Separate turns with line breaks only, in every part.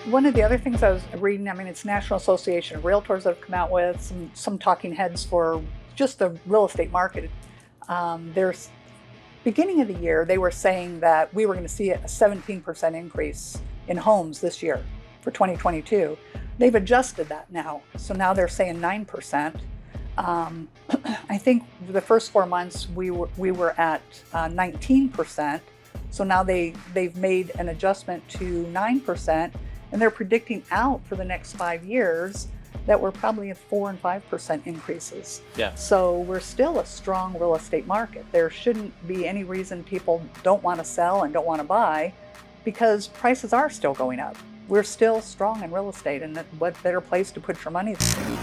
One of the other things I was reading, I mean, it's National Association of Realtors that have come out with some talking heads for just the real estate market. There's beginning of the year, they were saying that we were going to see a 17% increase in homes this year for 2022. They've adjusted that now. So now they're saying 9%. I think the first 4 months we were at 19%. So now they've made an adjustment to 9%, and they're predicting out for the next 5 years that we're probably at 4 and 5% increases.
Yeah.
So we're still a strong real estate market. There shouldn't be any reason people don't want to sell and don't want to buy, because prices are still going up. We're still strong in real estate, and what better place to put your money than?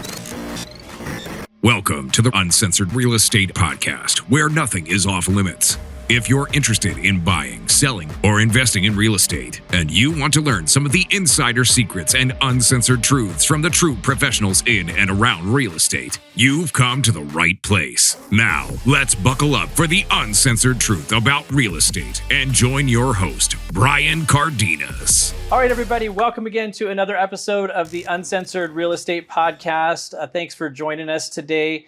Welcome to the Uncensored Real Estate Podcast, where nothing is off limits. If you're interested in buying, selling, or investing in real estate, and you want to learn some of the insider secrets and uncensored truths from the true professionals in and around real estate, you've come to the right place. Now, let's buckle up for the uncensored truth about real estate and join your host, Brian Cardenas.
All right, everybody, welcome again to another episode of the Uncensored Real Estate Podcast. Thanks for joining us today.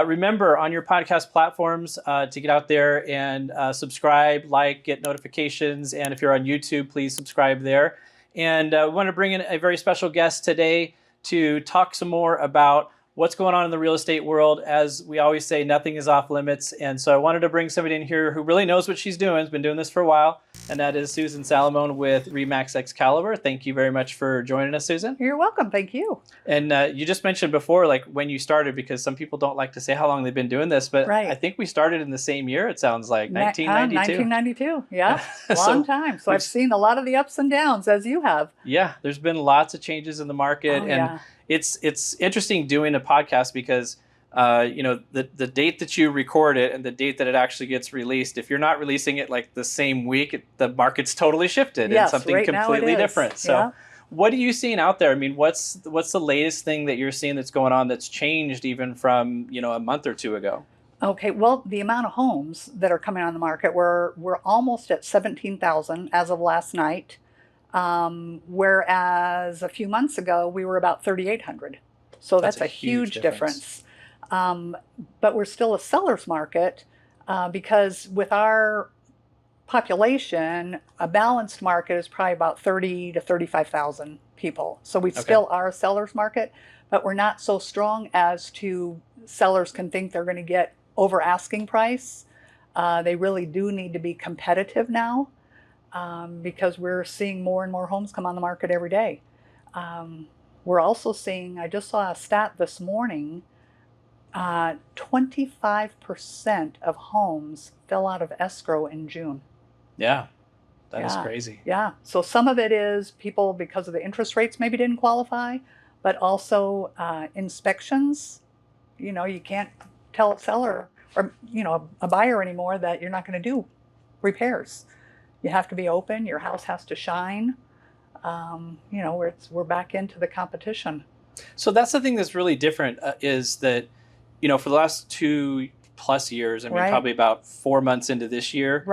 Remember, on your podcast platforms, to get out there and subscribe, like, get notifications. And if you're on YouTube, please subscribe there. And we want to bring in a very special guest today to talk some more about what's going on in the real estate world. As we always say, nothing is off limits. And so I wanted to bring somebody in here who really knows what she's doing, has been doing this for a while. And that is Susan Salamone with Max Excalibur. Thank you very much for joining us, Susan.
You're welcome. Thank you.
And you just mentioned before, like when you started, because some people don't like to say how long they've been doing this, but
Right.
I think we started in the same year, it sounds like, 1992.
1992, yeah, long time. So I've seen a lot of the ups and downs, as you have.
Yeah, there's been lots of changes in the market. It's interesting doing a podcast because the date that you record it and the date that it actually gets released, if you're not releasing it like the same week, the market's totally shifted and something
right
completely different. So what are you seeing out there? I mean, what's the latest thing that you're seeing that's going on that's changed even from, a month or two ago?
Okay, well, the amount of homes that are coming on the market, we're almost at 17,000 as of last night. Whereas a few months ago, we were about 3,800. So that's a huge difference. But we're still a seller's market because with our population, a balanced market is probably about 30 to 35,000 people. So we still are a seller's market, but we're not so strong as to sellers can think they're going to get over asking price. They really do need to be competitive now. Because we're seeing more and more homes come on the market every day. We're also seeing, I just saw a stat this morning, 25% of homes fell out of escrow in June.
Yeah, that is crazy.
Yeah, so some of it is people, because of the interest rates, maybe didn't qualify, but also inspections. You can't tell a seller or, a buyer anymore that you're not going to do repairs. You have to be open. Your house has to shine. We're back into the competition.
So that's the thing that's really different is that, for the last 2+ years, probably about 4 months into this year,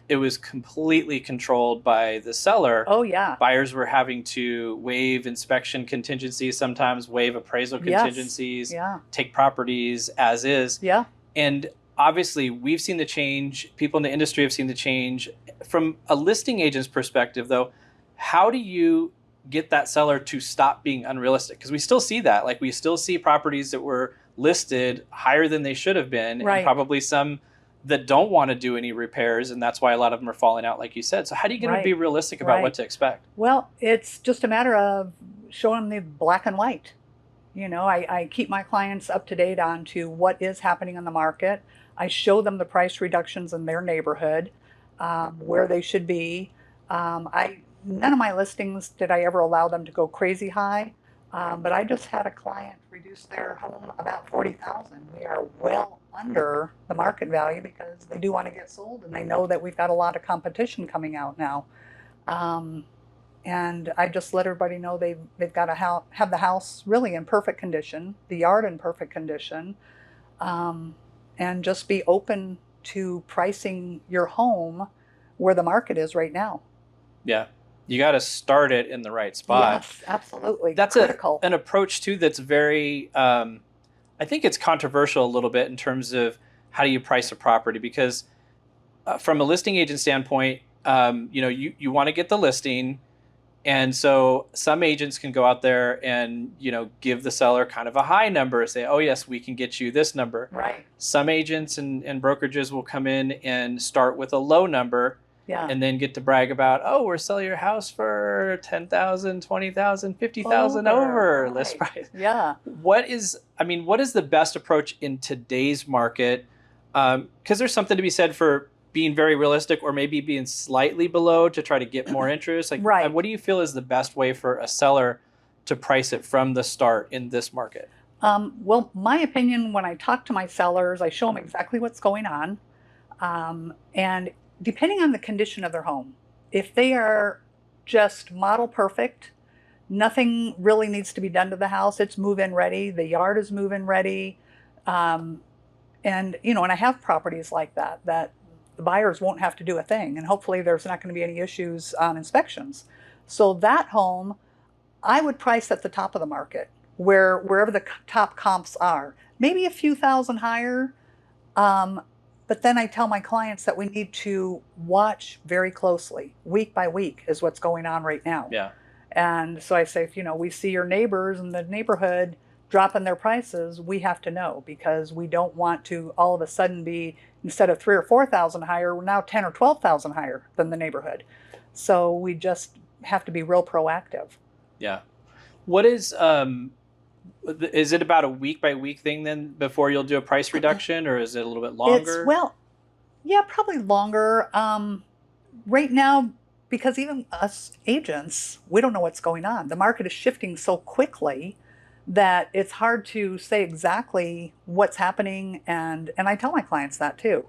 it was completely controlled by the seller.
Oh, yeah.
Buyers were having to waive inspection contingencies, sometimes waive appraisal contingencies, take properties as is.
Yeah.
And obviously, we've seen the change. People in the industry have seen the change. From a listing agent's perspective, though, how do you get that seller to stop being unrealistic? Because we still see that. Like, we still see properties that were listed higher than they should have been, and probably some that don't want to do any repairs, and that's why a lot of them are falling out, like you said. So how do you get them to be realistic about what to expect?
Well, it's just a matter of showing them the black and white. I keep my clients up to date on to what is happening in the market. I show them the price reductions in their neighborhood, where they should be. None of my listings did I ever allow them to go crazy high, but I just had a client reduce their home about $40,000. We are well under the market value because they do want to get sold, and they know that we've got a lot of competition coming out now. And I just let everybody know they've got to have the house really in perfect condition, the yard in perfect condition, and just be open to pricing your home where the market is right now.
Yeah. You got to start it in the right spot.
Yes, absolutely.
That's
critical.
an approach too that's very, I think it's controversial a little bit in terms of how do you price a property, because from a listing agent standpoint, you want to get the listing. And so some agents can go out there and, give the seller kind of a high number, say, oh yes, we can get you this number.
Right.
Some agents and brokerages will come in and start with a low number.
Yeah.
And then get to brag about, oh, we're selling your house for $10,000, $20,000, $50,000 over
Right.
list price.
Yeah.
What is the best approach in today's market? Because there's something to be said for being very realistic, or maybe being slightly below to try to get more interest. Like,
right.
What do you feel is the best way for a seller to price it from the start in this market?
Well, my opinion, when I talk to my sellers, I show them exactly what's going on. And depending on the condition of their home, if they are just model perfect, nothing really needs to be done to the house. It's move-in ready. The yard is move-in ready. And I have properties like that the buyers won't have to do a thing. And hopefully there's not going to be any issues on inspections. So that home, I would price at the top of the market, wherever the top comps are. Maybe a few thousand higher. But then I tell my clients that we need to watch very closely, week by week, is what's going on right now.
Yeah.
And so I say, if we see your neighbors in the neighborhood dropping their prices, we have to know, because we don't want to all of a sudden be, instead of 3,000 or 4,000 higher, we're now 10,000 or 12,000 higher than the neighborhood. So we just have to be real proactive.
Yeah. What is it about a week by week thing then before you'll do a price reduction, or is it a little bit longer?
Yeah, probably longer. Right now, because even us agents, we don't know what's going on. The market is shifting so quickly that it's hard to say exactly what's happening. And I tell my clients that too.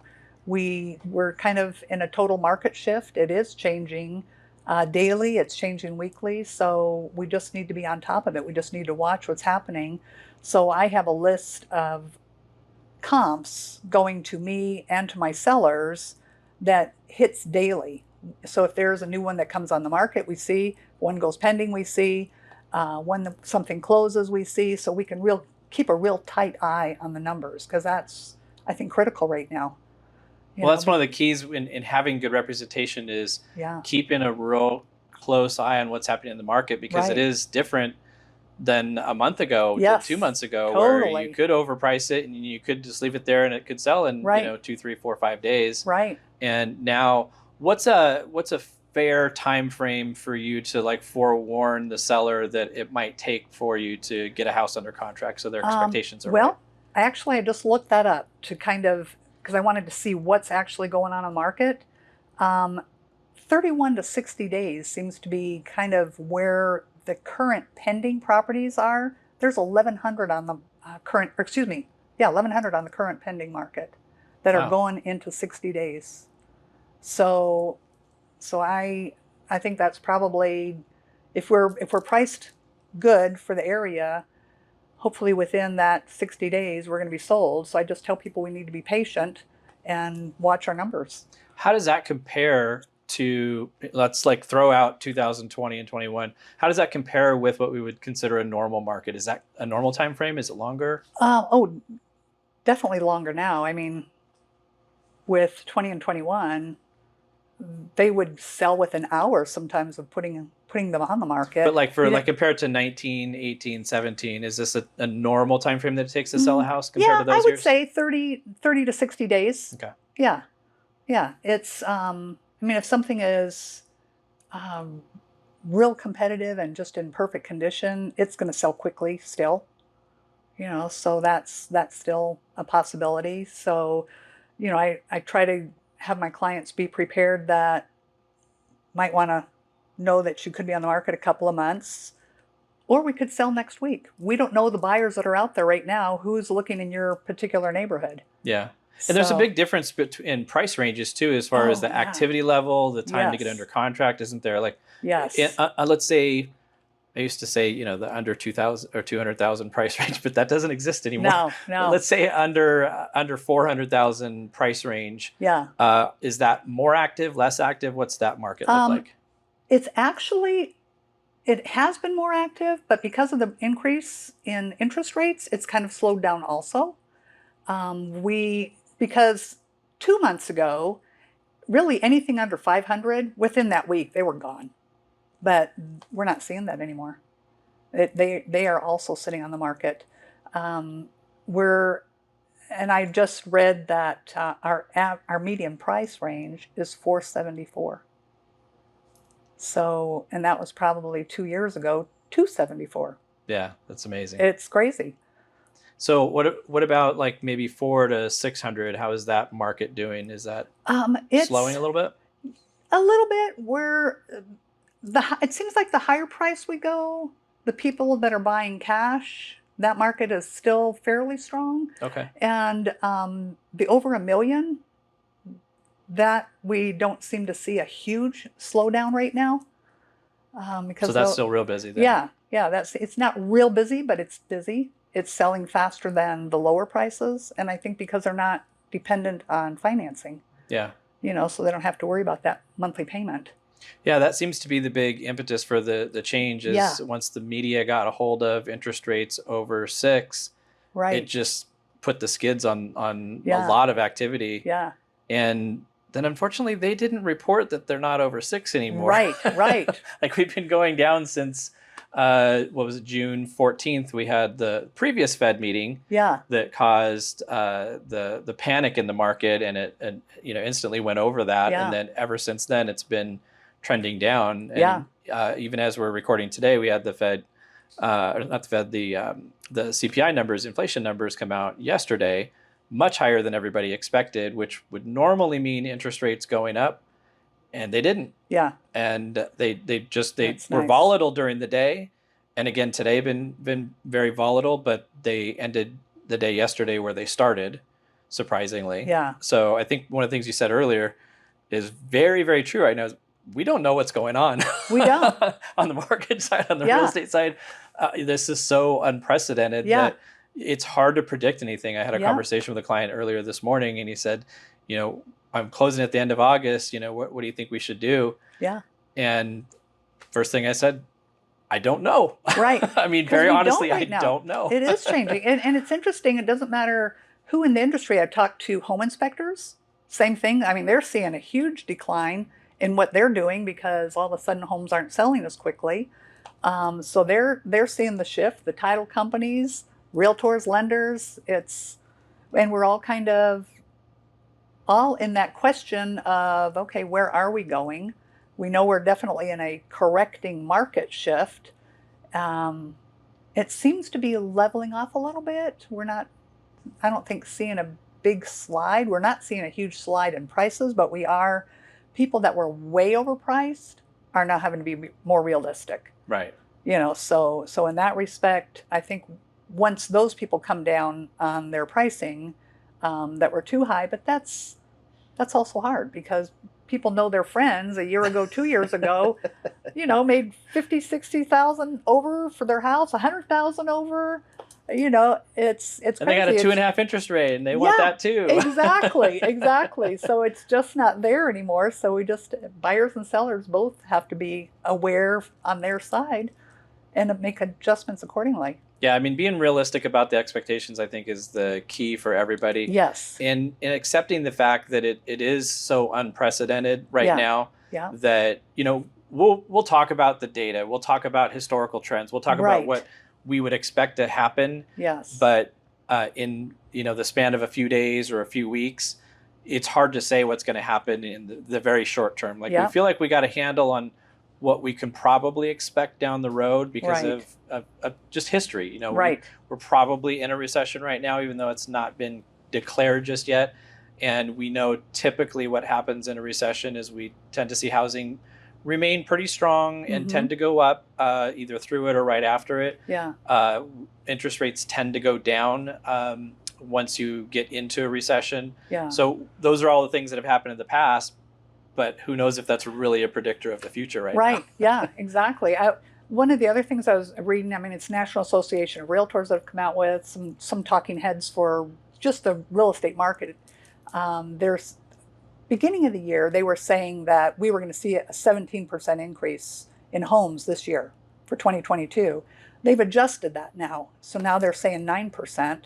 We're kind of in a total market shift. It is changing daily, it's changing weekly. So we just need to be on top of it. We just need to watch what's happening. So I have a list of comps going to me and to my sellers that hits daily. So if there's a new one that comes on the market, we see. One goes pending, we see. When something closes, we see. So we can keep a real tight eye on the numbers, because that's, I think, critical right now.
That's one of the keys in having good representation is keeping a real close eye on what's happening in the market, because it is different than a month ago to 2 months ago,
totally.
Where you could overprice it and you could just leave it there and it could sell in 2, 3, 4, 5 days.
Right.
And now, what's a fair time frame for you to forewarn the seller that it might take for you to get a house under contract so their expectations are right?
I just looked that up to kind of, because I wanted to see what's actually going on the market. 31 to 60 days seems to be kind of where the current pending properties are. There's 1,100 on the current, 1,100 on the current pending market that are going into 60 days. So I think that's probably, if we're priced good for the area, hopefully within that 60 days we're going to be sold. So I just tell people we need to be patient and watch our numbers.
How does that compare to, let's throw out 2020 and 21? How does that compare with what we would consider a normal market? Is that a normal time frame? Is it longer?
Definitely longer now. I mean, with 20 and 21, they would sell within hours sometimes of putting them on the market.
But compared to 19, 18, 17, is this a normal time frame that it takes to sell a house compared to those years?
I would say 30 to 60 days.
Okay.
Yeah. It's, if something is real competitive and just in perfect condition, it's going to sell quickly still. So that's still a possibility. So, I try to have my clients be prepared that might want to know that you could be on the market a couple of months, or we could sell next week. We don't know the buyers that are out there right now, who's looking in your particular neighborhood.
Yeah. And there's a big difference in price ranges too, as far as the activity level, the time to get under contract, isn't there?
Yes.
Let's say, I used to say, the under 2,000 or 200,000 price range, but that doesn't exist anymore.
No.
Let's say under 400,000 price range.
Yeah.
Is that more active, less active? What's that market look like?
It's actually, it has been more active, but because of the increase in interest rates, it's kind of slowed down also. Because 2 months ago, really anything under 500, within that week, they were gone. But we're not seeing that anymore. They are also sitting on the market. And I just read that our median price range is 474. So, and that was probably 2 years ago, 274.
Yeah, that's amazing.
It's crazy.
So what about like maybe 4 to 600? How is that market doing? Is that
It's
slowing a little bit?
a little bit. It seems like the higher price we go, the people that are buying cash, that market is still fairly strong.
Okay.
And the over $1 million, that we don't seem to see a huge slowdown right now. Because
So that's still real busy then.
Yeah, it's not real busy, but it's busy. It's selling faster than the lower prices, and I think because they're not dependent on financing.
Yeah.
So they don't have to worry about that monthly payment.
Yeah, that seems to be the big impetus for the change is
Yeah.
once the media got a hold of interest rates over 6,
Right.
it just put the skids on
Yeah.
a lot of activity.
Yeah.
And then unfortunately they didn't report that they're not over 6 anymore.
Right.
Like we've been going down since June 14th. We had the previous Fed meeting
Yeah.
that caused the panic in the market, and it instantly went over that.
Yeah.
And then ever since then, it's been trending down. And
Yeah.
even as we're recording today, we had the Fed, or not the Fed, the CPI numbers, inflation numbers come out yesterday, much higher than everybody expected, which would normally mean interest rates going up, and they didn't.
Yeah.
And they
That's
were
nice.
volatile during the day, and again today been very volatile, but they ended the day yesterday where they started, surprisingly.
Yeah.
So I think one of the things you said earlier is very, very true right now. Is we don't know what's going on.
We don't.
On the mortgage side, on the
Yeah.
real estate side. This is so unprecedented
Yeah.
that it's hard to predict anything. I had a
Yeah.
conversation with a client earlier this morning, and he said, I'm closing at the end of August. What do you think we should do?
Yeah.
And first thing I said, I don't know.
Right.
I mean,
'Cause
very
we don't
honestly,
right
I
now.
don't know.
It is changing. And it's interesting. It doesn't matter who in the industry. I've talked to home inspectors. Same thing. I mean, they're seeing a huge decline in what they're doing because all of a sudden homes aren't selling as quickly. So they're seeing the shift. The title companies, realtors, lenders. And we're all kind of all in that question of, okay, where are we going? We know we're definitely in a correcting market shift. It seems to be leveling off a little bit. We're not, I don't think, seeing a big slide. We're not seeing a huge slide in prices, but we are, people that were way overpriced are now having to be more realistic.
Right.
So in that respect, I think once those people come down on their pricing that were too high, but that's also hard because people know their friends a year ago, 2 years ago, made 50, 60,000 over for their house, 100,000 over. It's crazy.
And they got a 2.5 interest rate, and they want that too.
Exactly. So it's just not there anymore. So buyers and sellers both have to be aware on their side and make adjustments accordingly.
Yeah, I mean, being realistic about the expectations, I think, is the key for everybody.
Yes.
And in accepting the fact that it is so unprecedented right now.
Yeah.
That we'll talk about the data, we'll talk about historical trends, we'll talk about what we would expect to happen.
Yes.
But in the span of a few days or a few weeks, it's hard to say what's going to happen in the very short term. Like we feel like we got a handle on what we can probably expect down the road because of just history. We're probably in a recession right now, even though it's not been declared just yet. And we know typically what happens in a recession is we tend to see housing remain pretty strong and tend to go up either through it or right after it.
Yeah.
Interest rates tend to go down once you get into a recession.
Yeah.
So those are all the things that have happened in the past, but who knows if that's really a predictor of the future now.
Right. Yeah, exactly. One of the other things I was reading, I mean, it's National Association of Realtors that have come out with some talking heads for just the real estate market. beginning of the year, they were saying that we were going to see a 17% increase in homes this year for 2022. They've adjusted that now. So now they're saying 9%.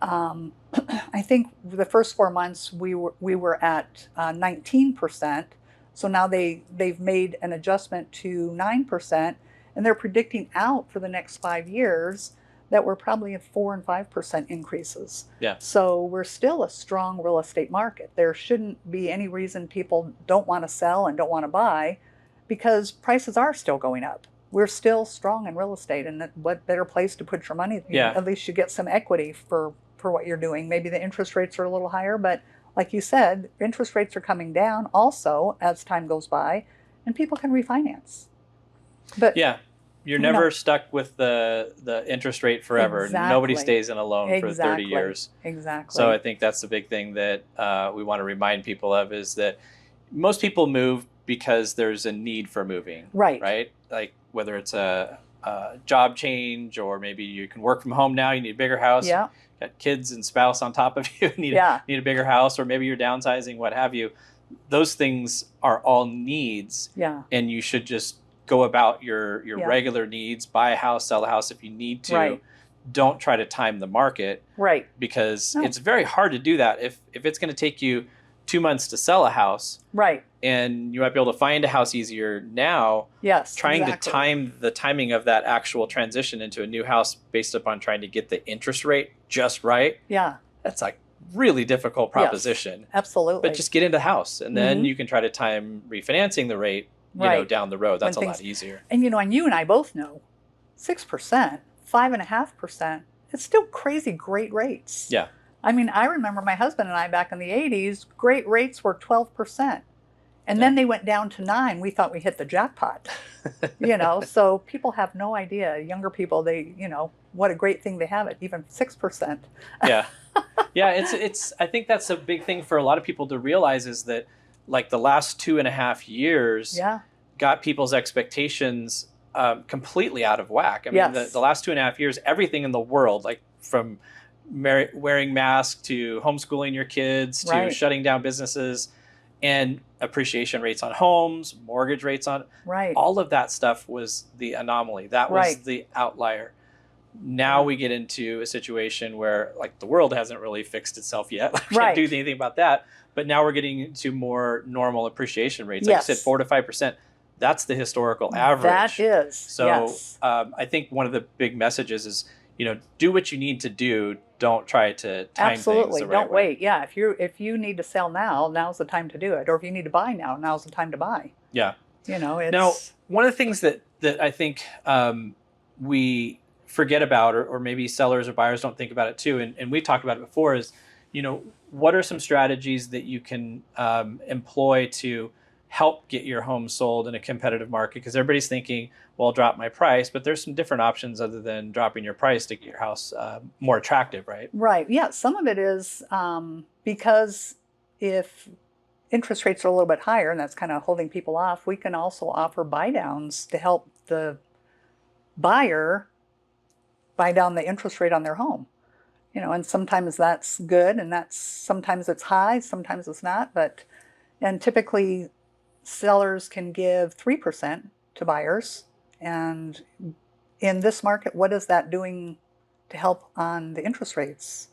I think the first 4 months we were at 19%. So now they've made an adjustment to 9%, and they're predicting out for the next 5 years that we're probably at 4 and 5% increases.
Yeah.
So we're still a strong real estate market. There shouldn't be any reason people don't want to sell and don't want to buy, because prices are still going up. We're still strong in real estate, and what better place to put your money?
Yeah.
At least you get some equity for what you're doing. Maybe the interest rates are a little higher, but like you said, interest rates are coming down also as time goes by, and people can refinance. But
yeah, you're never stuck with the interest rate forever.
Exactly.
Nobody stays in a loan for 30 years.
Exactly.
So I think that's the big thing that we want to remind people of, is that most people move because there's a need for moving.
Right.
Right? Like whether it's a job change, or maybe you can work from home now, you need a bigger house.
Yeah.
Got kids and spouse on top of you, need a bigger house, or maybe you're downsizing, what have you. Those things are all needs.
Yeah.
And you should just go about your regular needs, buy a house, sell a house if you need to.
Right.
Don't try to time the market.
Right.
Because it's very hard to do that. If it's going to take you 2 months to sell a house,
right,
and you might be able to find a house easier now,
yes,
trying to time the timing of that actual transition into a new house based upon trying to get the interest rate just right, that's like really difficult proposition.
Yes, absolutely.
But just get into the house, and then you can try to time refinancing the rate, you know, down the road. That's a lot easier.
And and you and I both know, 6%, 5.5%, it's still crazy great rates.
Yeah.
I mean, I remember my husband and I back in the 80s, great rates were 12%. And then they went down to 9. We thought we hit the jackpot. So people have no idea. Younger people, they, what a great thing they have it, even 6%.
Yeah. Yeah, it's I think that's a big thing for a lot of people to realize, is that like the last 2.5 years got people's expectations completely out of whack. I mean, the last 2.5 years, everything in the world, like from wearing masks to homeschooling your kids to shutting down businesses, and appreciation rates on homes, mortgage rates on all of that stuff was the anomaly. That was the outlier. Now we get into a situation where like the world hasn't really fixed itself yet. We can't do anything about that. But now we're getting into more normal appreciation rates. Like I said, 4 to 5%. That's the historical average.
That is.
So I think one of the big messages is, do what you need to do. Don't try to time things the right
Don't
way.
wait. Yeah. If you need to sell now, now's the time to do it. Or if you need to buy now, now's the time to buy.
Yeah.
It's...
Now, one of the things that I think we forget about, or maybe sellers or buyers don't think about it too, and we talked about it before, is, what are some strategies that you can employ to help get your home sold in a competitive market? Because everybody's thinking, well, I'll drop my price, but there's some different options other than dropping your price to get your house more attractive, right?
Right. Yeah. Some of it is because if interest rates are a little bit higher, and that's kind of holding people off, we can also offer buy downs to help the buyer buy down the interest rate on their home. And sometimes that's good, and sometimes it's high, sometimes it's not, and typically sellers can give 3% to buyers. And in this market, what is that doing to help on the interest rates?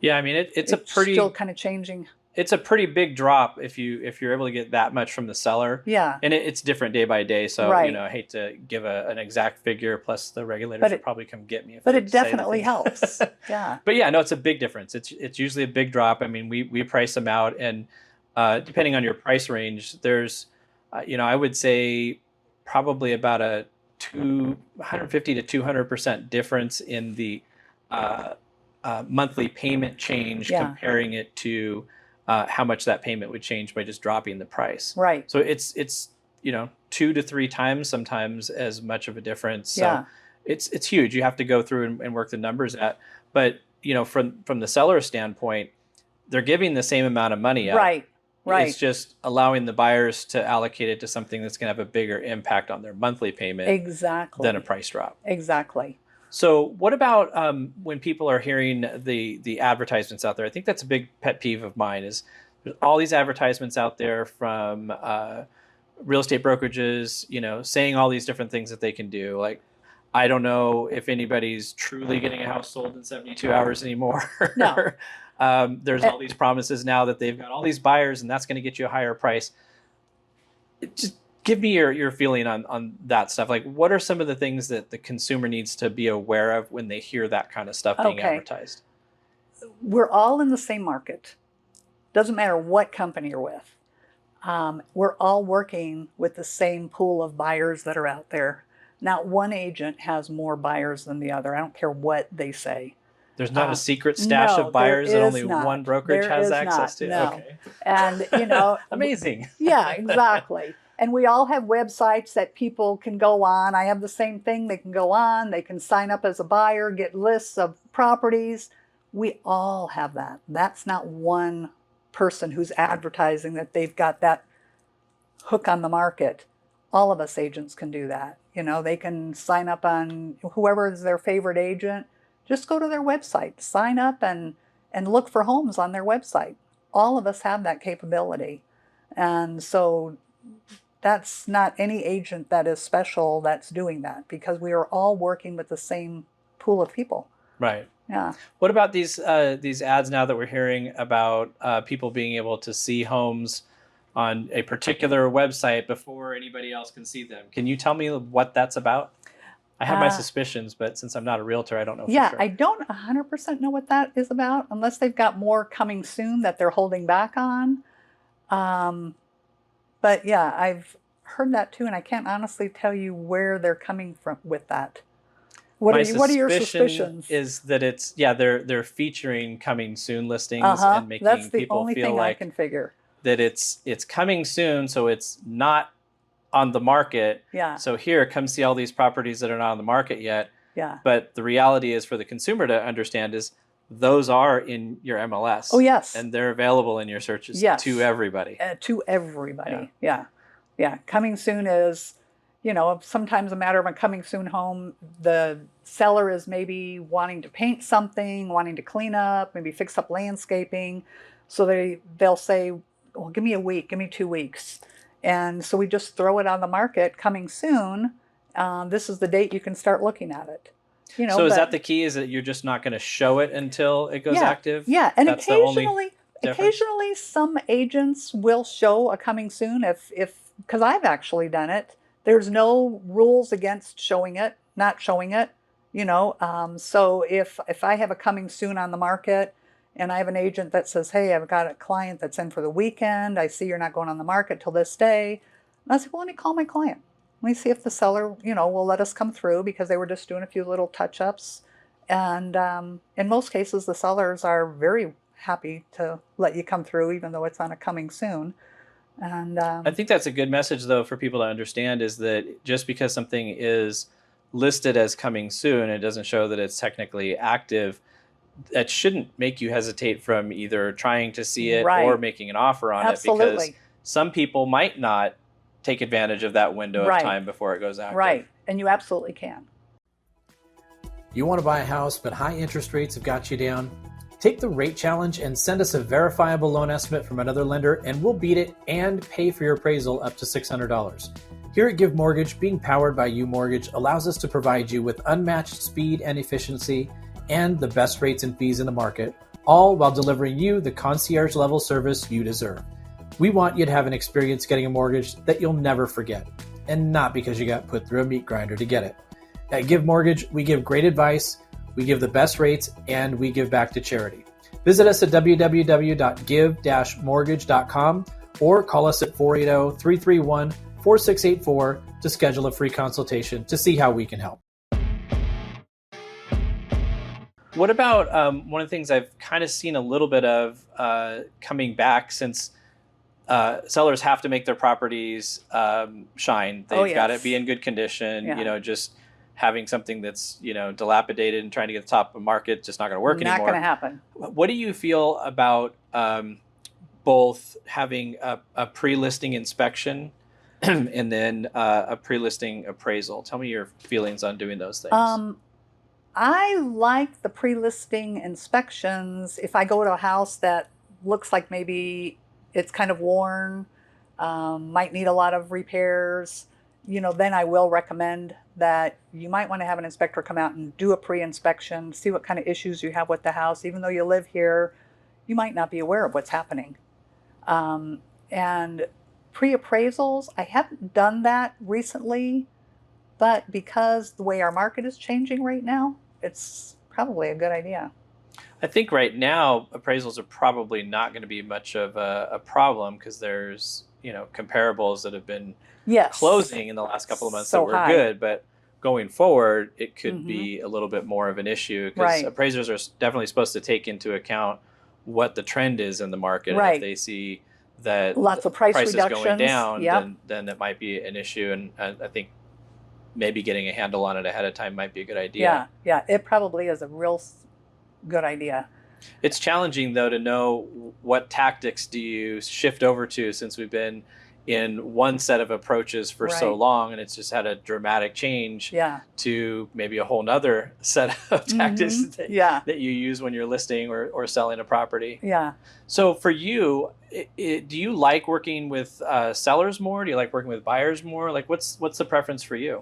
Yeah, I mean, it's
still kind of changing.
It's a pretty big drop if you're able to get that much from the seller.
Yeah.
And it's different day by day. So, I hate to give an exact figure, plus the regulators will probably come get me.
But it definitely helps. Yeah.
But yeah, no, it's a big difference. It's usually a big drop. I mean, we price them out, and depending on your price range, there's, I would say probably about a 150 to 200% difference in the monthly payment change, comparing it to how much that payment would change by just dropping the price.
Right.
So it's 2 to 3 times sometimes as much of a difference. So it's huge. You have to go through and work the numbers at. But from the seller's standpoint, they're giving the same amount of money up.
Right. Right.
It's just allowing the buyers to allocate it to something that's going to have a bigger impact on their monthly payment than a price drop.
Exactly.
So what about when people are hearing the advertisements out there? I think that's a big pet peeve of mine, is there's all these advertisements out there from real estate brokerages, saying all these different things that they can do. Like, I don't know if anybody's truly getting a house sold in 72 hours anymore.
No.
There's all these promises now that they've got all these buyers and that's going to get you a higher price. Just give me your feeling on that stuff. Like, what are some of the things that the consumer needs to be aware of when they hear that kind of stuff being advertised?
We're all in the same market. Doesn't matter what company you're with. We're all working with the same pool of buyers that are out there. Not one agent has more buyers than the other. I don't care what they say.
There's not a secret stash of buyers that only one brokerage has access to?
No.
Okay.
And,
Amazing.
Yeah, exactly. And we all have websites that people can go on. I have the same thing. They can go on. They can sign up as a buyer, get lists of properties. We all have that. That's not one person who's advertising that they've got that hook on the market. All of us agents can do that. They can sign up on whoever is their favorite agent. Just go to their website, sign up and look for homes on their website. All of us have that capability. And so that's not any agent that is special that's doing that, because we are all working with the same pool of people.
Right.
Yeah.
What about these ads now that we're hearing about people being able to see homes on a particular website before anybody else can see them? Can you tell me what that's about? I have my suspicions, but since I'm not a realtor, I don't know for sure.
I don't 100% know what that is about, unless they've got more coming soon that they're holding back on. But yeah, I've heard that too, and I can't honestly tell you where they're coming from with that. What are your suspicions?
Is that they're featuring coming soon listings and making
That's the
people
only
feel
thing
like
I can figure.
That it's coming soon, so it's not on the market.
Yeah.
So here, come see all these properties that are not on the market yet.
Yeah.
But the reality is, for the consumer to understand, is those are in your MLS.
Oh, yes.
And they're available in your searches to everybody.
To everybody. Yeah. Coming soon is, sometimes a matter of a coming soon home. The seller is maybe wanting to paint something, wanting to clean up, maybe fix up landscaping. So they'll say, well, give me a week, give me 2 weeks. And so we just throw it on the market, coming soon. This is the date you can start looking at it.
So is that the key? Is that you're just not going to show it until it goes active?
Yeah, and
That's
occasionally some agents will show a coming soon if because I've actually done it. There's no rules against showing it, not showing it. So if I have a coming soon on the market, and I have an agent that says, hey, I've got a client that's in for the weekend. I see you're not going on the market till this day. And I said, well, let me call my client. Let me see if the seller, will let us come through, because they were just doing a few little touch-ups. And in most cases, the sellers are very happy to let you come through, even though it's on a coming soon. And
I think that's a good message, though, for people to understand, is that just because something is listed as coming soon, it doesn't show that it's technically active. That shouldn't make you hesitate from either trying to see it or making an offer on it, because some people might not take advantage of that window of time before it goes active.
Right, and you absolutely can.
You want to buy a house, but high interest rates have got you down? Take the rate challenge and send us a verifiable loan estimate from another lender, and we'll beat it and pay for your appraisal up to $600. Here at Give Mortgage, being powered by U Mortgage allows us to provide you with unmatched speed and efficiency and the best rates and fees in the market, all while delivering you the concierge level service you deserve. We want you to have an experience getting a mortgage that you'll never forget, and not because you got put through a meat grinder to get it. At Give Mortgage, we give great advice, we give the best rates, and we give back to charity. Visit us at www.give-mortgage.com or call us at 480-331-4684 to schedule a free consultation to see how we can help.
What about one of the things I've kind of seen a little bit of coming back, since sellers have to make their properties shine. They've got to be in good condition. Just having something that's dilapidated and trying to get the top of the market, just not going to work anymore.
Not going to happen.
What do you feel about both having a pre-listing inspection and then a pre-listing appraisal? Tell me your feelings on doing those things.
I like the pre-listing inspections if I go to a house that looks like maybe it's kind of worn, might need a lot of repairs, then I will recommend that you might want to have an inspector come out and do a pre-inspection, see what kind of issues you have with the house. Even though you live here, you might not be aware of what's happening. And pre-appraisals, I haven't done that recently, but because the way our market is changing right now, it's probably a good idea.
I think right now appraisals are probably not going to be much of a problem because there's comparables that have been closing in the last couple of months that were good, but going forward it could be a little bit more of an issue because appraisers are definitely supposed to take into account what the trend is in the market. And if they see that
lots of prices
going down, then it might be an issue. And I think maybe getting a handle on it ahead of time might be a good idea.
Yeah, it probably is a real good idea.
It's challenging though to know what tactics do you shift over to, since we've been in one set of approaches for so long, and it's just had a dramatic change to maybe a whole nother set of tactics that you use when you're listing or selling a property. So for you, do you like working with sellers more? Do you like working with buyers more? Like what's the preference for you?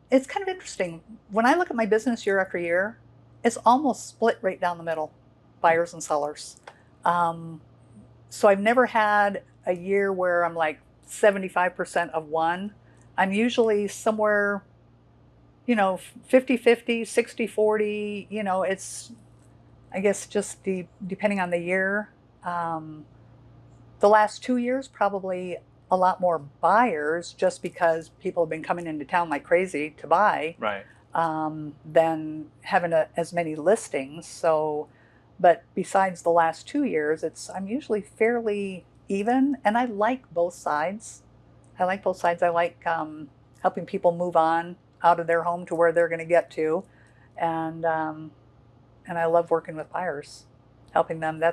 It's kind of interesting. When I look at my business year after year, it's almost split right down the middle, buyers and sellers. So I've never had a year where I'm like 75% of one. I'm usually somewhere, 50-50, 60-40, it's, I guess, just depending on the year. The last 2 years, probably a lot more buyers, just because people have been coming into town like crazy to buy, than having as many listings. So, but besides the last 2 years, I'm usually fairly even, and I like both sides. I like helping people move on out of their home to where they're going to get to, and I love working with buyers, helping them.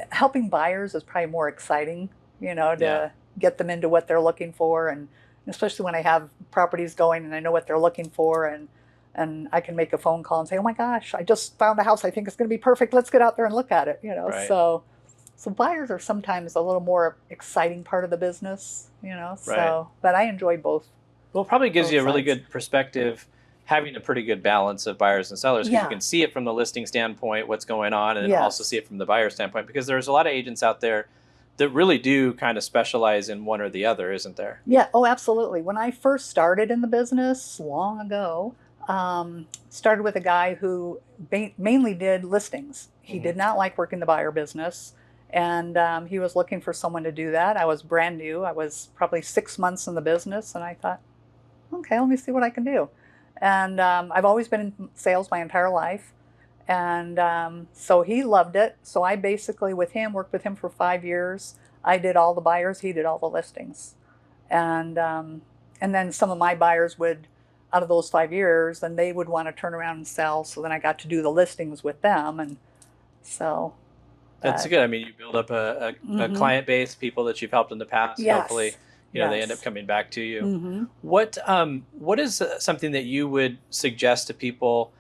Helping buyers is probably more exciting, to get them into what they're looking for, and especially when I have properties going and I know what they're looking for, and I can make a phone call and say, oh my gosh, I just found a house I think is going to be perfect. Let's get out there and look at it, So buyers are sometimes a little more exciting part of the business, but I enjoy both.
Well, it probably gives you a really good perspective, having a pretty good balance of buyers and sellers, because you can see it from the listing standpoint, what's going on, and then also see it from the buyer standpoint, because there's a lot of agents out there that really do kind of specialize in one or the other, isn't there?
Yeah, oh, absolutely. When I first started in the business long ago, started with a guy who mainly did listings. He did not like working the buyer business. And he was looking for someone to do that. I was brand new. I was probably 6 months in the business, and I thought, okay, let me see what I can do. And I've always been in sales my entire life. And so he loved it. So I basically, worked with him for 5 years. I did all the buyers. He did all the listings. And then some of my buyers would, out of those 5 years, then they would want to turn around and sell. So then I got to do the listings with them. And so...
That's good. I mean, you build up a client base, people that you've helped in the past. Hopefully, they end up coming back to you. What is something that you would suggest to people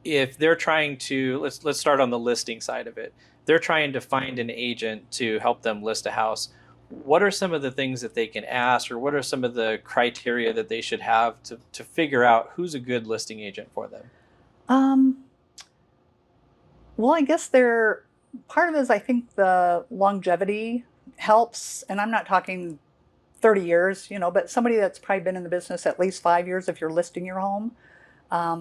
if they're trying to, let's start on the listing side of it. They're trying to find an agent to help them list a house. What are some of the things that they can ask, or what are some of the criteria that they should have to figure out who's a good listing agent for them?
Well, I guess part of it is, I think, the longevity helps. And I'm not talking 30 years, but somebody that's probably been in the business at least 5 years if you're listing your home.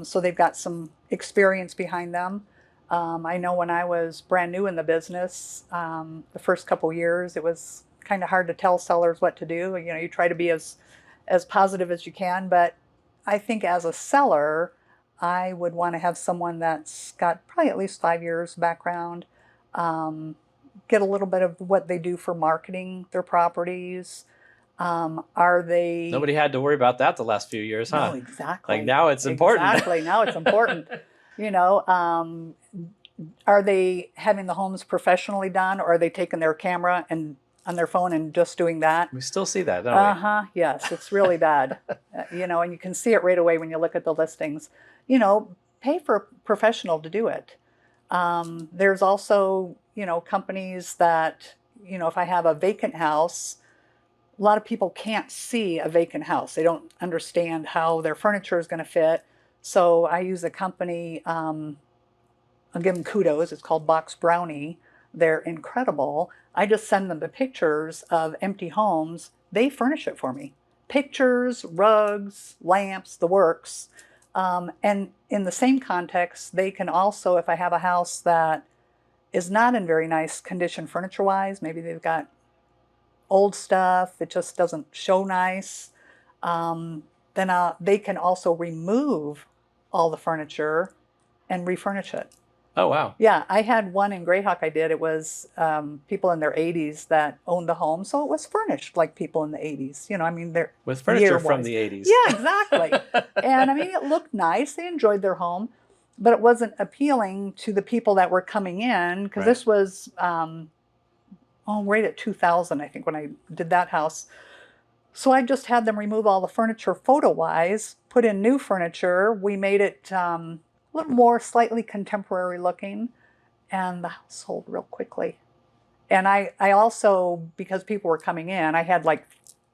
So they've got some experience behind them. I know when I was brand new in the business, the first couple years, it was kind of hard to tell sellers what to do. You try to be as positive as you can, but I think as a seller, I would want to have someone that's got probably at least 5 years background, get a little bit of what they do for marketing their properties.
Nobody had to worry about that the last few years, huh?
No, exactly.
Like now it's important.
Exactly. Now it's important. Are they having the homes professionally done, or are they taking their camera and on their phone and just doing that?
We still see that, don't we?
Yes, it's really bad. And you can see it right away when you look at the listings. Pay for a professional to do it. There's also, companies that, if I have a vacant house, a lot of people can't see a vacant house. They don't understand how their furniture is going to fit. So I use a company, I'll give them kudos. It's called Box Brownie. They're incredible. I just send them the pictures of empty homes. They furnish it for me. Pictures, rugs, lamps, the works. And in the same context, they can also, if I have a house that is not in very nice condition furniture-wise, maybe they've got old stuff, it just doesn't show nice, then they can also remove all the furniture and refurnish it.
Oh, wow.
Yeah, I had one in Greyhawk I did. It was people in their 80s that owned the home, so it was furnished like people in the 80s. I mean, they're
With furniture from the 80s.
Yeah, exactly. And I mean, it looked nice. They enjoyed their home, but it wasn't appealing to the people that were coming in, because this was right at 2000, I think, when I did that house. So I just had them remove all the furniture photo-wise, put in new furniture. We made it a little more slightly contemporary looking, and the house sold real quickly. And I also, because people were coming in, I had like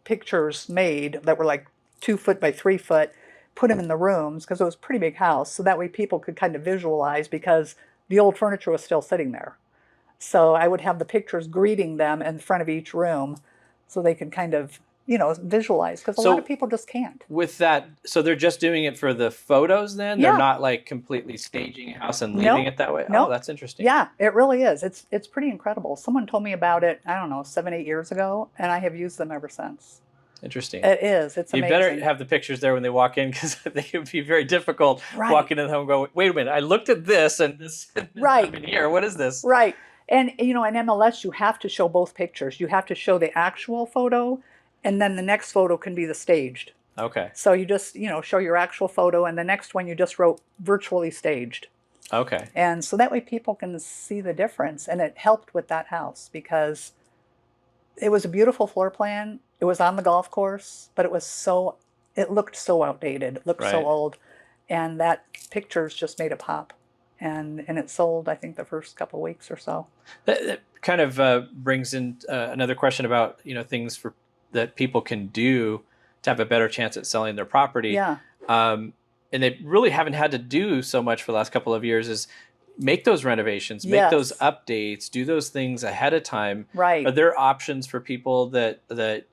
pictures made that were like 2 foot by 3 foot, put them in the rooms, because it was a pretty big house. So that way people could kind of visualize, because the old furniture was still sitting there. So I would have the pictures greeting them in front of each room so they could kind of, visualize, because a lot of people just can't.
With that, so they're just doing it for the photos then?
Yeah.
They're not like completely staging a house and leaving it that way?
Nope.
Oh, that's interesting.
Yeah, it really is. It's pretty incredible. Someone told me about it, I don't know, 7-8 years ago, and I have used them ever since.
Interesting.
It is. It's amazing.
You better have the pictures there when they walk in, because they would be very difficult walking in the home and going, wait a minute, I looked at this and this in here. What is this?
Right. And, in MLS, you have to show both pictures. You have to show the actual photo, and then the next photo can be the staged.
Okay.
So you just, show your actual photo, and the next one you just wrote virtually staged.
Okay.
And so that way people can see the difference. And it helped with that house, because it was a beautiful floor plan. It was on the golf course, but it looked so outdated. It looked so old. And that pictures just made it pop. And it sold, I think, the first couple of weeks or so.
That kind of brings in another question about, things that people can do to have a better chance at selling their property.
Yeah.
And they really haven't had to do so much for the last couple of years, is make those renovations, make those updates, do those things ahead of time.
Right.
Are there options for people that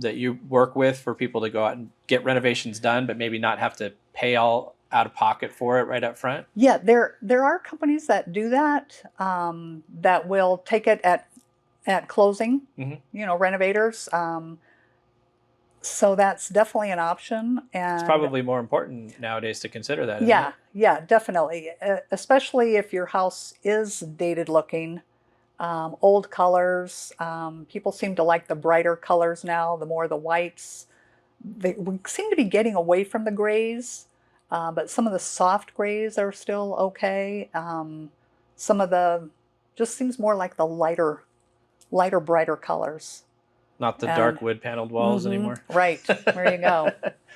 you work with, for people to go out and get renovations done, but maybe not have to pay all out of pocket for it right up front?
Yeah, there are companies that do that, that will take it at closing, renovators. So that's definitely an option. And
It's probably more important nowadays to consider that.
yeah,
isn't
yeah, definitely. Especially if your house is dated looking, old colors. People seem to like the brighter colors now, the more the whites. We seem to be getting away from the grays, but some of the soft grays are still okay. Some of the just seems more like the lighter, brighter colors.
Not the dark wood paneled walls anymore.
Right. There you go.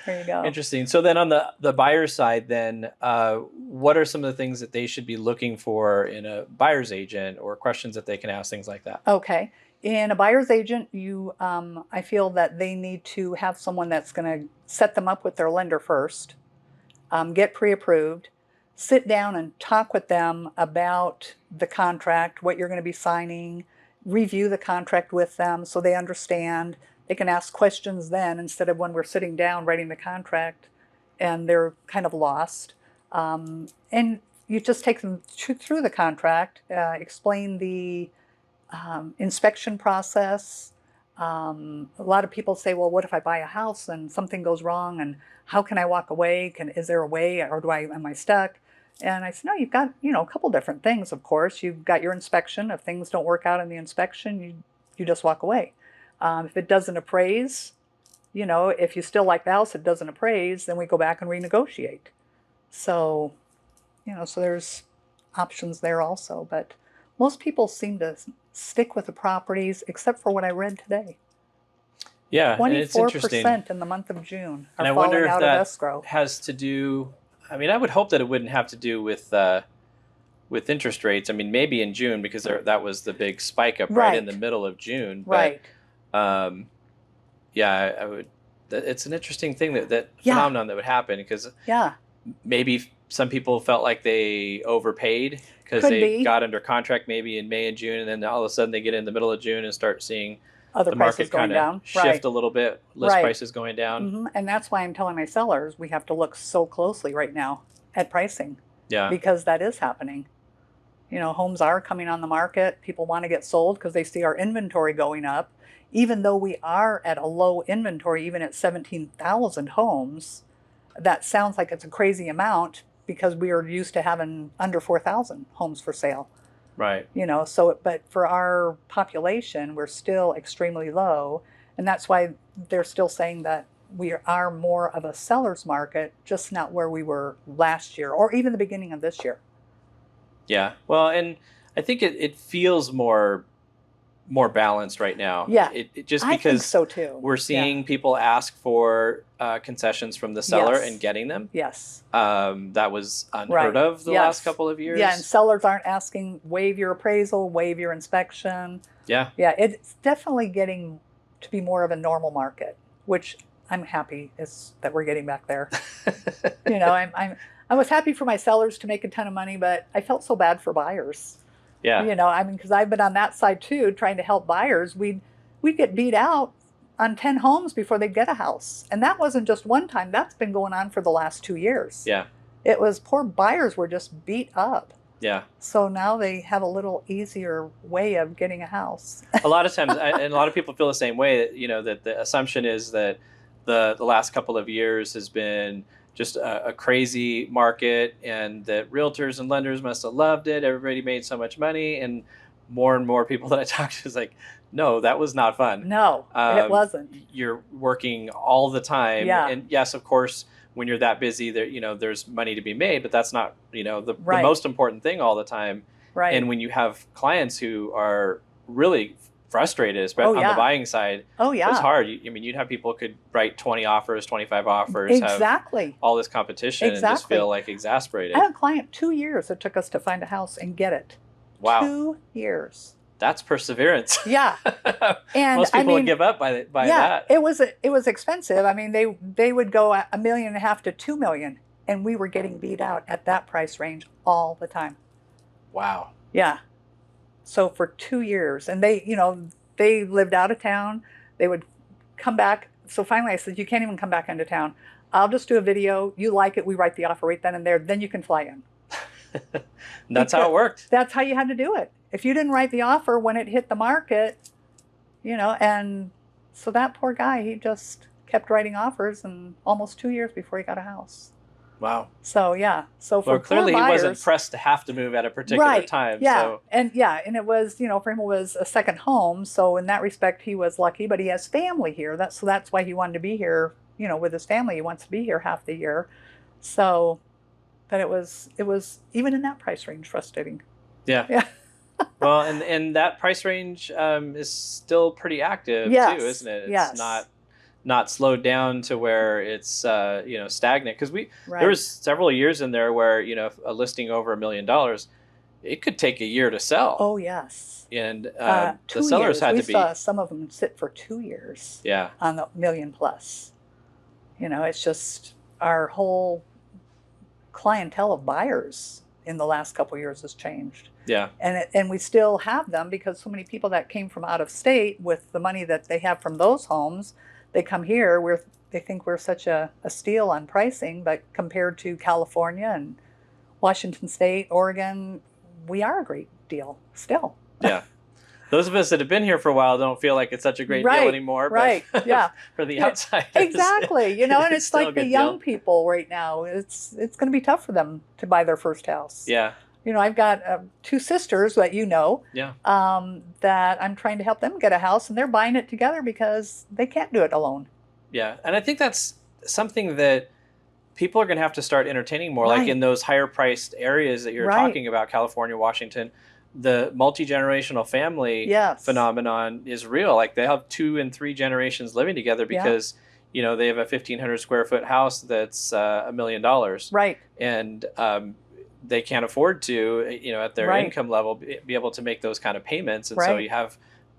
There you go.
Interesting. So then on the buyer side, then what are some of the things that they should be looking for in a buyer's agent, or questions that they can ask, things like that?
Okay. In a buyer's agent, I feel that they need to have someone that's going to set them up with their lender first, get pre-approved, sit down and talk with them about the contract, what you're going to be signing, review the contract with them so they understand. They can ask questions then, instead of when we're sitting down writing the contract and they're kind of lost. And you just take them through the contract, explain the inspection process. A lot of people say, well, what if I buy a house and something goes wrong, and how can I walk away? Is there a way, or am I stuck? And I said, no, you've got, a couple different things, of course. You've got your inspection. If things don't work out in the inspection, you just walk away. If it doesn't appraise, if you still like the house, it doesn't appraise, then we go back and renegotiate. So, so there's options there also. But most people seem to stick with the properties, except for what I read today.
Yeah, and it's interesting.
24% in the month of June are
and I
falling
wonder if
out
that
of escrow.
has to do, I mean, I would hope that it wouldn't have to do with with interest rates. I mean, maybe in June because that was the big spike up right in the middle of June. But, I would. It's an interesting thing that phenomenon that would happen because maybe some people felt like they overpaid because they got under contract maybe in May and June, and then all of a sudden they get in the middle of June and start seeing
other
the
prices
market
going
kind
down.
of shift a little bit, list prices going down.
And that's why I'm telling my sellers we have to look so closely right now at pricing.
Yeah.
Because that is happening. You know, homes are coming on the market. People want to get sold because they see our inventory going up. Even though we are at a low inventory, even at 17,000 homes, that sounds like it's a crazy amount because we are used to having under 4,000 homes for sale.
Right.
You know, so, but for our population, we're still extremely low. And that's why they're still saying that we are more of a seller's market, just not where we were last year or even the beginning of this year.
Yeah. Well, and I think it feels more balanced right now.
Yeah.
It just
I
because
think so too.
We're seeing people ask for concessions from the seller and getting them.
Yes.
That was unheard of the last couple of years.
Yeah, and sellers aren't asking waive your appraisal, waive your inspection.
Yeah.
Yeah, it's definitely getting to be more of a normal market, which I'm happy that we're getting back there. You know, I was happy for my sellers to make a ton of money, but I felt so bad for buyers.
Yeah.
You know, I mean, because I've been on that side too, trying to help buyers. We'd get beat out on 10 homes before they'd get a house. And that wasn't just one time. That's been going on for the last 2 years.
Yeah.
It was poor buyers were just beat up.
Yeah.
So now they have a little easier way of getting a house.
A lot of times, and a lot of people feel the same way, you know, that the assumption is that the last couple of years has been just a crazy market and that realtors and lenders must have loved it. Everybody made so much money. And more people that I talk to is like, no, that was not fun.
No, it wasn't.
You're working all the time.
Yeah.
And yes, of course, when you're that busy, there's money to be made, but that's not, the most important thing all the time.
Right.
And when you have clients who are really frustrated, especially on the buying side.
Oh, yeah.
It's hard. You'd have people could write 20 offers, 25 offers,
exactly.
have all this competition and just feel like exasperated.
I had a client 2 years it took us to find a house and get it.
Wow.
2 years.
That's perseverance.
Yeah. And
most people would give up by that.
It was expensive. I mean, they would go $1.5 million to $2 million, and we were getting beat out at that price range all the time.
Wow.
Yeah. So for 2 years, and they lived out of town. They would come back. So finally I said, you can't even come back into town. I'll just do a video. You like it, we write the offer right then and there. Then you can fly in.
That's how it worked.
That's how you had to do it. If you didn't write the offer when it hit the market, and so that poor guy, he just kept writing offers and almost 2 years before he got a house.
Wow.
So yeah. So for
clearly
poor buyers,
he wasn't pressed to have to move at a particular time.
Yeah.
So.
And it was, for him it was a second home. So in that respect he was lucky, but he has family here. That's why he wanted to be here, with his family. He wants to be here half the year. So but it was even in that price range frustrating.
Yeah.
Yeah.
Well, and that price range is still pretty active too, isn't it? It's not slowed down to where it's stagnant, because there was several years in there where a listing over $1 million, it could take a year to sell.
Oh yes.
And the sellers had to be.
We saw some of them sit for 2 years.
Yeah.
On the $1 million plus. It's just our whole clientele of buyers in the last couple of years has changed.
Yeah.
And we still have them because so many people that came from out of state with the money that they have from those homes, they come here, they think we're such a steal on pricing, but compared to California and Washington State, Oregon, we are a great deal still.
Yeah. Those of us that have been here for a while don't feel like it's such a great deal anymore.
Right.
But
yeah.
For the outsiders.
Exactly. And it's like the young people right now. It's going to be tough for them to buy their first house.
Yeah.
I've got 2 sisters that
yeah.
That I'm trying to help them get a house, and they're buying it together because they can't do it alone.
Yeah. And I think that's something that people are going to have to start entertaining more, like in those higher priced areas that you're talking about, California, Washington. The multi-generational family phenomenon is real. Like they have 2 and 3 generations living together because, they have a 1,500 square foot house that's $1 million.
Right.
And they can't afford to, at their
Right.
income level, be able to make those kind of payments. And so
Right.
you have,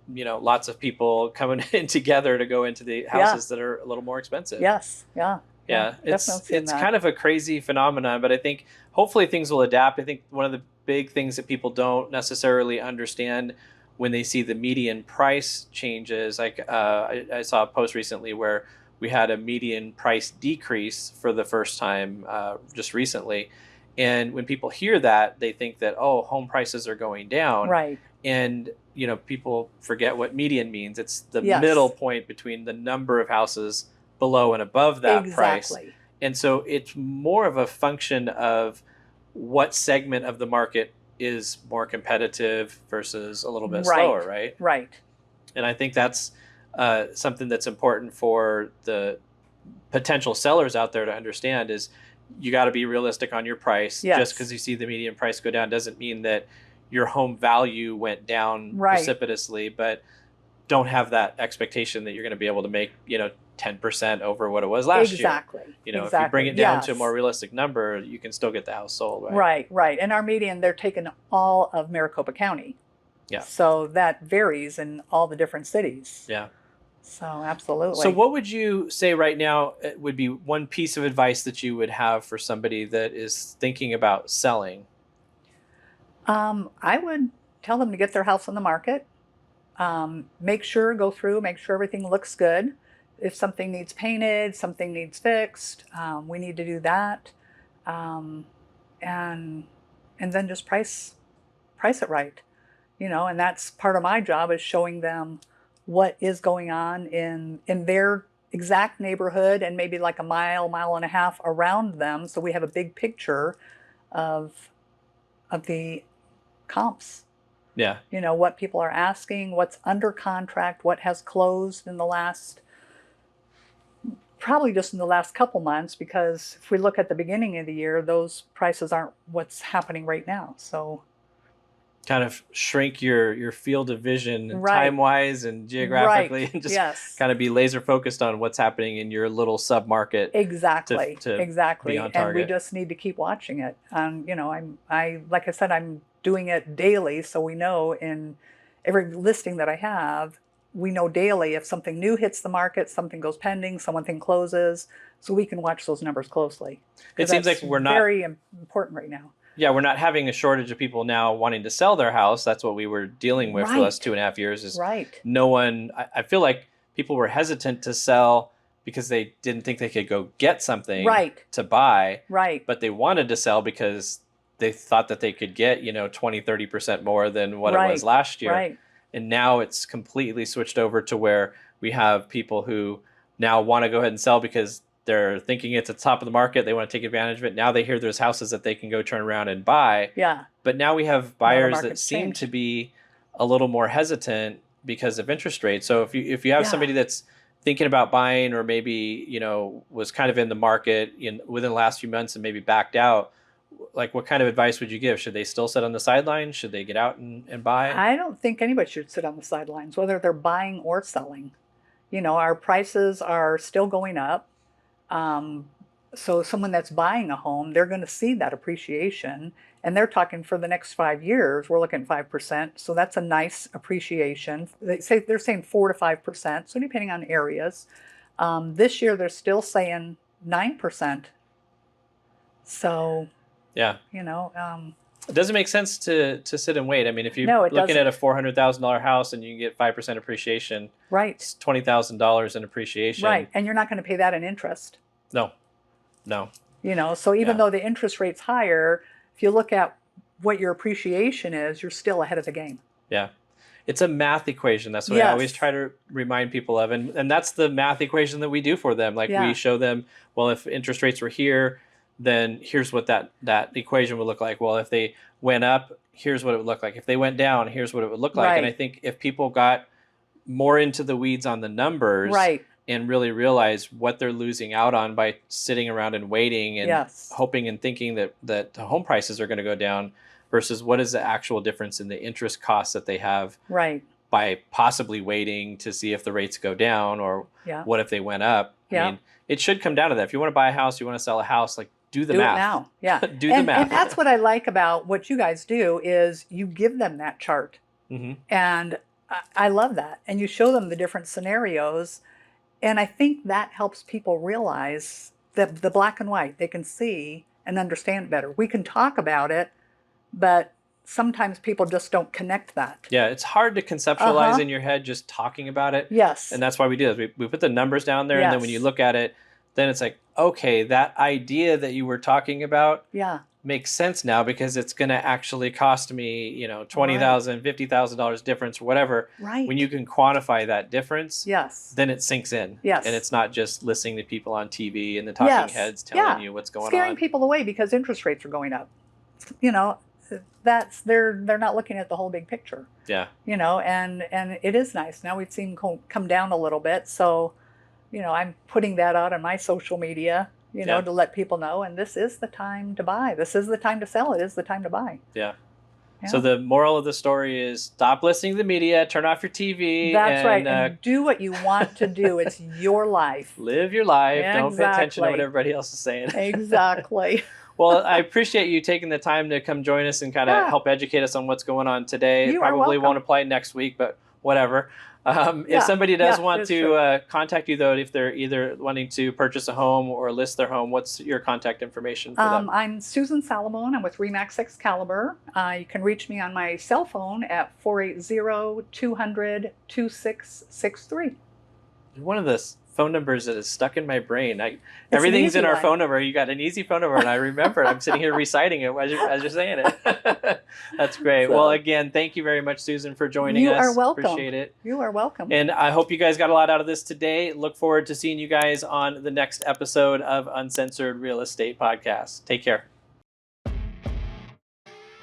lots of people coming in together to go into the houses that are a little more expensive.
Yes. Yeah.
Yeah,
Definitely seeing
it's
that.
kind of a crazy phenomenon, but I think hopefully things will adapt. I think one of the big things that people don't necessarily understand when they see the median price changes, like I saw a post recently where we had a median price decrease for the first time just recently. And when people hear that, they think that, oh, home prices are going down.
Right.
And, people forget what median means. It's the
Yes.
middle point between the number of houses below and above that price.
Exactly.
And so it's more of a function of what segment of the market is more competitive versus a little bit slower, right?
Right.
And I think that's something that's important for the potential sellers out there to understand is you got to be realistic on your price.
Yes.
Just because you see the median price go down doesn't mean that your home value went down
Right.
precipitously, but don't have that expectation that you're going to be able to make, 10% over what it was last year.
Exactly.
If you bring it down to a more realistic number, you can still get the house sold, right?
Right. Right. And our median, they're taking all of Maricopa County.
Yeah.
So that varies in all the different cities.
Yeah.
So absolutely.
So what would you say right now would be one piece of advice that you would have for somebody that is thinking about selling?
I would tell them to get their house on the market. Make sure everything looks good. If something needs painted, something needs fixed, we need to do that. And then just price it right. And that's part of my job is showing them what is going on in their exact neighborhood and maybe like a mile and a half around them. So we have a big picture of the comps.
Yeah.
What people are asking, what's under contract, what has closed in the last, probably just in the last couple months, because if we look at the beginning of the year, those prices aren't what's happening right now. So
kind of shrink your field of vision
Right.
time-wise and geographically,
Right.
and just
Yes.
kind of be laser focused on what's happening in your little sub-market.
Exactly.
to
exactly.
be on
And we
target.
just need to keep watching it. Like I said, I'm doing it daily, so we know in every listing that I have, we know daily if something new hits the market, something goes pending, something closes, so we can watch those numbers closely.
It seems like
That's
we're not
very important right now.
Yeah, we're not having a shortage of people now wanting to sell their house. That's what we were dealing with for the last
Right.
2.5 years. Is
Right.
no one? I feel like people were hesitant to sell because they didn't think they could go get something
Right.
to buy,
Right.
but they wanted to sell because they thought that they could get 20-30% more than what it was
Right.
last year.
Right.
And now it's completely switched over to where we have people who now want to go ahead and sell because they're thinking it's at the top of the market. They want to take advantage of it. Now they hear there's houses that they can go turn around and buy.
Yeah.
But now we have buyers that
market's
seem
changed.
to be a little more hesitant because of interest rates. So if you have
Yeah.
somebody that's thinking about buying or maybe, was kind of in the market within the last few months and maybe backed out, like what kind of advice would you give? Should they still sit on the sidelines? Should they get out and buy?
I don't think anybody should sit on the sidelines, whether they're buying or selling. Our prices are still going up. So someone that's buying a home, they're going to see that appreciation, and they're talking for the next 5 years. We're looking at 5%, so that's a nice appreciation. They're saying 4 to 5%, so depending on areas. This year they're still saying 9%. So
Yeah. It doesn't make sense to sit and wait. I mean, if you're
No, it
looking
doesn't.
at a $400,000 house and you can get 5% appreciation,
right,
it's $20,000 in appreciation.
right, and you're not going to pay that in interest.
No.
So even
Yeah.
though the interest rate's higher, if you look at what your appreciation is, you're still ahead of the game.
Yeah. It's a math equation. That's what I always try to remind people of. And that's the math equation that we do for them. Like
Yeah.
we show them, well, if interest rates were here, then here's what that equation would look like. Well, if they went up, here's what it would look like. If they went down, here's what it would look like.
Right.
And I think if people got more into the weeds on the numbers
Right.
and really realize what they're losing out on by sitting around and waiting and
Yes.
hoping and thinking that the home prices are going to go down versus what is the actual difference in the interest costs that they have
Right.
by possibly waiting to see if the rates go down or
Yeah.
what if they went up.
Yeah.
I mean, it should come down to that. If you want to buy a house, you want to sell a house, like Do the
do
math.
it now. Yeah.
Do the math.
And that's what I like about what you guys do is you give them that chart.
Mm-hmm.
And I love that. And you show them the different scenarios. And I think that helps people realize that the black and white, they can see and understand better. We can talk about it, but sometimes people just don't connect that.
Yeah, it's hard to conceptualize in your head just talking about it.
Yes.
And that's why we do this. We put the numbers down there, and then when you look at it, then it's like, okay, that idea that you were talking about makes sense now because it's going to actually cost me, $20,000, $50,000 difference or whatever.
Right.
When you can quantify that difference, then it sinks in.
Yes.
And it's not just listening to people on TV and the talking heads telling you what's going
Scaring
on.
people away because interest rates are going up. They're not looking at the whole big picture.
Yeah.
And it is nice. Now we've seen come down a little bit. So, I'm putting that out on my social media, to let people know. And this is the time to buy. This is the time to sell. It is the time to buy.
Yeah. So the moral of the story is stop listening to the media, turn off your TV.
That's right. And do what you want to do. It's your life.
Live your life.
Exactly.
Don't pay attention to what everybody else is saying.
Exactly.
Well, I appreciate you taking the time to come join us and kind of help educate us on what's going on today.
You
probably
are welcome.
won't apply next week, but whatever. If somebody does want to contact you, though, if they're either wanting to purchase a home or list their home, what's your contact information for them?
I'm Susan Salamone. I'm with Max Excalibur. You can reach me on my cell phone at 480-200-2663.
One of the phone numbers that is stuck in my brain. Everything's in our phone number. You got an easy phone number, and I remember it. I'm sitting here reciting it as you're saying it. That's great. So, well, again, thank you very much, Susan, for joining us.
You are welcome.
Appreciate it.
You are welcome.
And I hope you guys got a lot out of this today. Look forward to seeing you guys on the next episode of Uncensored Real Estate Podcast. Take care.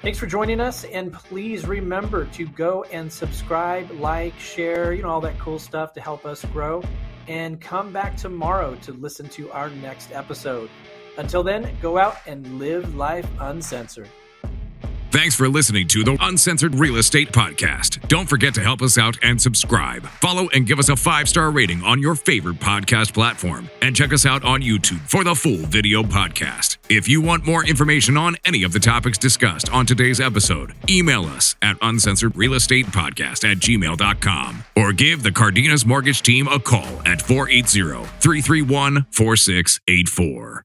Thanks for joining us, and please remember to go and subscribe, like, share, all that cool stuff to help us grow. And come back tomorrow to listen to our next episode. Until then, go out and live life uncensored.
Thanks for listening to the Uncensored Real Estate Podcast. Don't forget to help us out and subscribe. Follow and give us a 5-star rating on your favorite podcast platform. And check us out on YouTube for the full video podcast. If you want more information on any of the topics discussed on today's episode, email us at uncensoredrealestatepodcast@gmail.com or give the Cardenas Mortgage Team a call at 480-331-4684.